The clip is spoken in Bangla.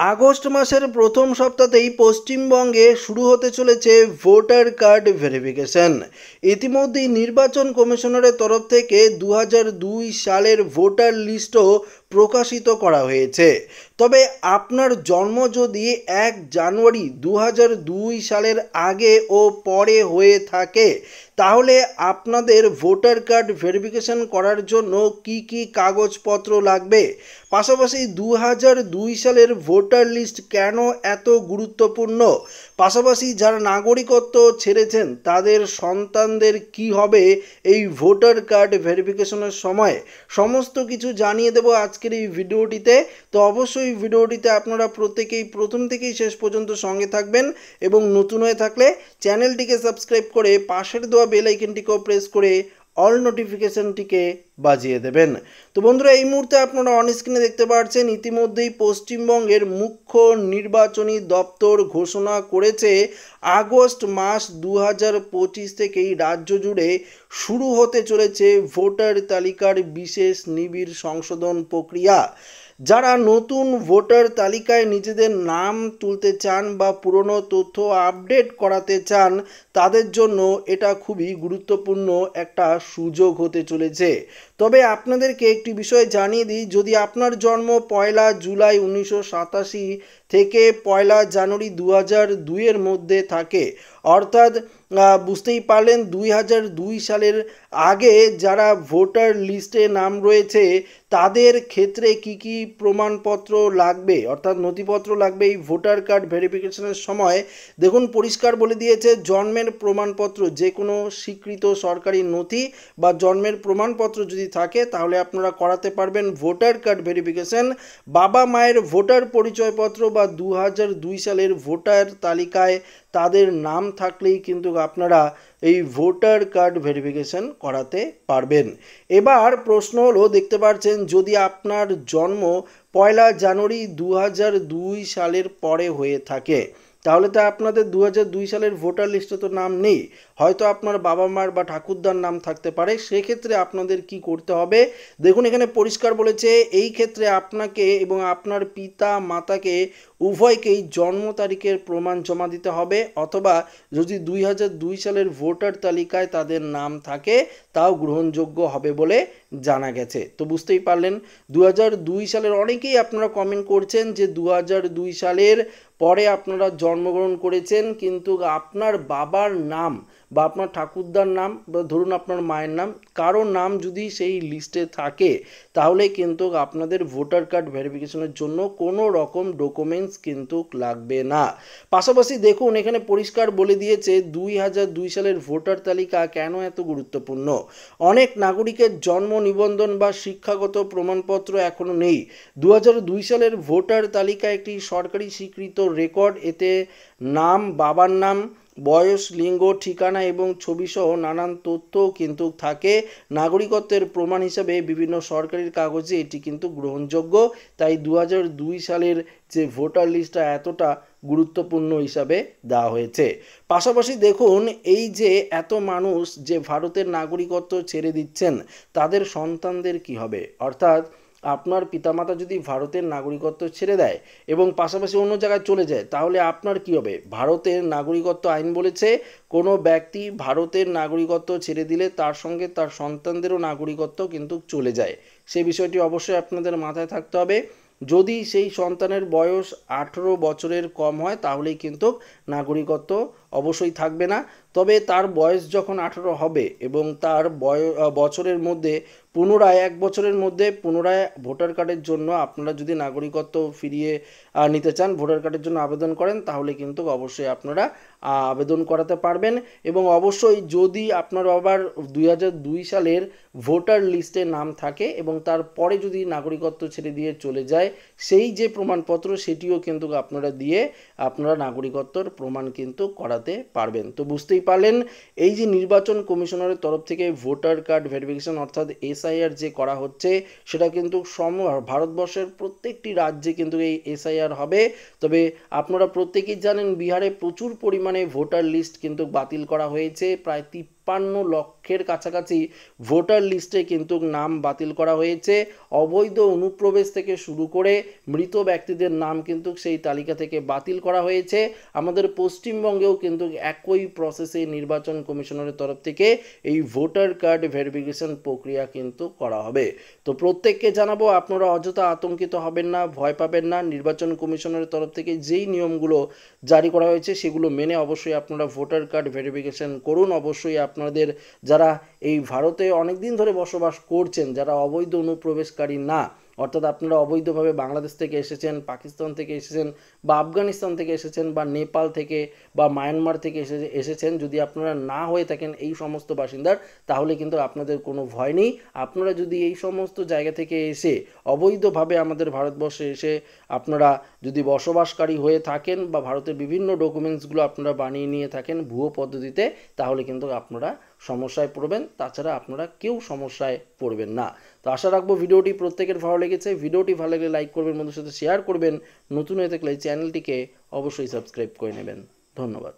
আগস্ট মাসের প্রথম সপ্তাহতেই পশ্চিমবঙ্গে শুরু হতে চলেছে ভোটার কার্ড ভেরিফিকেশন। ইতিমধ্যেই নির্বাচন কমিশনারের তরফ থেকে 2002 সালের ভোটার লিস্টও প্রকাশিত করা হয়েছে। তবে আপনার জন্ম যদি 1 জানুয়ারি 2002 সালের আগে ও পরে হয়ে থাকে, তাহলে আপনাদের ভোটার কার্ড ভেরিফিকেশন করার জন্য কি কি কাগজপত্র লাগবে, পাশাপাশি 2002 সালের ভোটার লিস্ট কেন এত গুরুত্বপূর্ণ, পাশাপাশি যারা নাগরিকত্ব ছেড়েছেন তাদের সন্তানদের কি হবে এই ভোটার কার্ড ভেরিফিকেশনের সময়, সমস্ত কিছু জানিয়ে দেব আজকের এই ভিডিওটিতে। তো অবশ্যই ভিডিওটিতে আপনারা প্রত্যেকেই প্রথম থেকেই শেষ পর্যন্ত সঙ্গে থাকবেন এবং নতুন হয়ে থাকলে চ্যানেলটিকে সাবস্ক্রাইব করে পাশের দেওয়া বেল আইকনটিকেও প্রেস করে অল নোটিফিকেশনটিকে বাজিয়ে দেবেন। তো বন্ধুরা, এই মুহূর্তে আপনারা অন স্ক্রিনে দেখতে পাচ্ছেন ইতিমধ্যেই পশ্চিমবঙ্গের মুখ্য নির্বাচনী দপ্তর ঘোষণা করেছে আগস্ট মাস 2025 থেকেই রাজ্য জুড়ে শুরু হতে চলেছে ভোটার তালিকার বিশেষ নিবিড় সংশোধন প্রক্রিয়া। যারা নতুন ভোটার তালিকায় নিজেদের নাম তুলতে চান বা পুরনো তথ্য আপডেট করাতে চান, তাদের জন্য এটা খুবই গুরুত্বপূর্ণ একটা সুযোগ হতে চলেছে। তবে আপনাদেরকে একটি বিষয় জানিয়ে দিই, যদি আপনার জন্ম 1 জুলাই 1987 থেকে 1 জানুয়ারি 2002 এর মধ্যে থাকে, অর্থাৎ বুঝতেই পারলেন 2002 সালের আগে যারা ভোটার লিস্টে নাম রয়েছে তাদের ক্ষেত্রে কি কি প্রমাণপত্র লাগবে, অর্থাৎ নথিপত্র লাগবে এই ভোটার কার্ড ভেরিফিকেশনের সময়। দেখুন, পরিষ্কার বলে দিয়েছে জন্মের প্রমাণপত্র, যে কোনো স্বীকৃত সরকারি নথি বা জন্মের প্রমাণপত্র যদি থাকে তাহলে আপনারা করাতে পারবেন ভোটার কার্ড ভেরিফিকেশন। বাবা মায়ের ভোটার পরিচয়পত্র বা 2002 সালের ভোটার তালিকায় তাদের নাম থাকলেই কিন্তু আপনারা এই ভোটার কার্ড ভেরিফিকেশন করাতে পারবেন। এবার প্রশ্ন হলো, দেখতে পাচ্ছেন যদি আপনার জন্ম 1 জানুয়ারি 2002 সালের পরে হয়ে থাকে, তাহলে তো আপনাদের 2002 সালের ভোটার লিস্টে তো নাম নেই, হয়তো আপনার বাবা মার বা ঠাকুরদার নাম থাকতে পারে। সেক্ষেত্রে আপনাদের কি করতে হবে, দেখুন এখানে পরিষ্কার বলেছে এই ক্ষেত্রে আপনাকে এবং আপনার পিতা মাতাকে উভয়কেই জন্ম তারিখের প্রমাণ জমা দিতে হবে, অথবা যদি 2002 সালের ভোটার তালিকায় তাদের নাম থাকে তাও গ্রহণযোগ্য হবে বলে জানা গেছে। তো বুঝতেই পারলেন 2002 সালের অনেকেই আপনারা কমেন্ট করছেন যে 2002 সালের পরে আপনারা জন্মগ্রহণ করেছেন, কিন্তু আপনার বাবার নাম বা আপনার ঠাকুরদার নাম বা ধরুন আপনার মায়ের নাম, কারো নাম যদি সেই লিস্টে থাকে তাহলে কিন্তু আপনাদের ভোটার কার্ড ভেরিফিকেশনের জন্য কোনো রকম ডকুমেন্টস কিন্তু লাগবে না। পাশাপাশি দেখুন এখানে পরিষ্কার বলে দিয়েছে 2002 সালের ভোটার তালিকা কেন এত গুরুত্বপূর্ণ। অনেক নাগরিকের জন্ম নিবন্ধন বা শিক্ষাগত প্রমাণপত্র এখনো নেই। 2002 সালের ভোটার তালিকা একটি সরকারি স্বীকৃত রেকর্ড, এতে নাম, বাবার নাম, বয়স, লিঙ্গ, ঠিকানা এবং ছবিসহ নানান তথ্য কিন্তু থাকে। নাগরিকত্বের প্রমাণ হিসাবে বিভিন্ন সরকারি কাগজে এটি কিন্তু গ্রহণযোগ্য। তাই 2002 সালের যে ভোটার লিস্টটা এতটা গুরুত্বপূর্ণ হিসাবে দেওয়া হয়েছে। পাশাপাশি দেখুন এই যে এত মানুষ যে ভারতের নাগরিকত্ব ছেড়ে দিচ্ছেন, তাদের সন্তানদের কি হবে, অর্থাৎ আপনার পিতামাতা যদি ভারতের নাগরিকত্ব ছেড়ে দেয় এবং পাশাপাশি অন্য জায়গায় চলে যায়, তাহলে আপনার কি হবে। ভারতের নাগরিকত্ব আইন বলেছে কোনো ব্যক্তি ভারতের নাগরিকত্ব ছেড়ে দিলে তার সঙ্গে তার সন্তানদেরও নাগরিকত্ব কিন্তু চলে যায়। সেই বিষয়টি অবশ্যই আপনাদের মাথায় থাকতে হবে। যদি সেই সন্তানের বয়স 18 বছরের কম হয় তাহলেই কিন্তু নাগরিকত্ব অবশ্যই থাকবে না। তবে তার বয়স যখন 18 হবে এবং তার বছরের মধ্যে পুনরায় 1 বছরের মধ্যে পুনরায় ভোটার কার্ডের জন্য আপনারা যদি নাগরিকত্ব ফিরিয়ে নিতে চান, ভোটার কার্ডের জন্য আবেদন করেন, তাহলে কিন্তু অবশ্যই আপনারা আবেদন করাতে পারবেন। এবং অবশ্যই যদি আপনার বাবার 2002 সালের ভোটার লিস্টে নাম থাকে এবং তারপরে যদি নাগরিকত্ব ছেড়ে দিয়ে চলে যায়, সেই যে প্রমাণপত্র সেটিও কিন্তু আপনারা দিয়ে আপনারা নাগরিকত্বর প্রমাণ কিন্তু করাতে পারবেন। তো বুঝতেই পারলেন এই যে নির্বাচন কমিশনারের তরফ থেকে ভোটার কার্ড ভেরিফিকেশন অর্থাৎ এসআইআর যে করা হচ্ছে, সেটা কিন্তু ভারতবর্ষের প্রত্যেকটি রাজ্যে কিন্তু এই এসআইআর হবে। তবে আপনারা প্রত্যেকেই জানেন বিহারে প্রচুর পরিমাণে ভোটার লিস্ট কিন্তু বাতিল করা হয়েছে, প্রায় 53 লক্ষের কাছাকাছি ভোটার লিস্টে কিন্তু নাম বাতিল করা হয়েছে। অবৈধ অনুপ্রবেশ থেকে শুরু করে মৃত ব্যক্তিদের নাম কিন্তু সেই তালিকা থেকে বাতিল করা হয়েছে। আমাদের পশ্চিমবঙ্গেও কিন্তু একই প্রসেসে নির্বাচন কমিশনের তরফ থেকে এই ভোটার কার্ড ভেরিফিকেশন প্রক্রিয়া কিন্তু করা হবে। তো প্রত্যেককে জানাবো, আপনারা অযথা আতঙ্কিত হবেন না, ভয় পাবেন না। নির্বাচন কমিশনের তরফ থেকে যেই নিয়মগুলো জারি করা হয়েছে সেগুলো মেনে অবশ্যই আপনারা ভোটার কার্ড ভেরিফিকেশন করুন। অবশ্যই আপনাদের যারা এই ভারতে অনেক দিন ধরে বসবাস করছেন, যারা অবৈধ অনুপ্রবেশকারী না, অর্থাৎ আপনারা অবৈধভাবে বাংলাদেশ থেকে এসেছেন, পাকিস্তান থেকে এসেছেন, বা আফগানিস্তান থেকে এসেছেন, বা নেপাল থেকে বা মায়ানমার থেকে এসেছেন, যদি আপনারা না হয়ে থাকেন এই সমস্ত বাসিন্দার, তাহলে কিন্তু আপনাদের কোনো ভয় নেই। আপনারা যদি এই সমস্ত জায়গা থেকে এসে অবৈধভাবে আমাদের ভারতবর্ষে এসে আপনারা যদি বসবাসকারী হয়ে থাকেন বা ভারতের বিভিন্ন ডকুমেন্টসগুলো আপনারা বানিয়ে নিয়ে থাকেন ভুয়ো পদ্ধতিতে, তাহলে কিন্তু আপনারা সমস্যায় পড়বেন। তাছাড়া আপনারা কেউ সমস্যায় পড়বেন না। তো আশা রাখবো ভিডিওটি প্রত্যেকের ভালো লেগেছে। ভিডিওটি ভালো লাগলে লাইক করবেন, বন্ধুদের সাথে শেয়ার করবেন। নতুন হয়ে থাকলে চ্যানেলটিকে অবশ্যই সাবস্ক্রাইব করে নেবেন। ধন্যবাদ।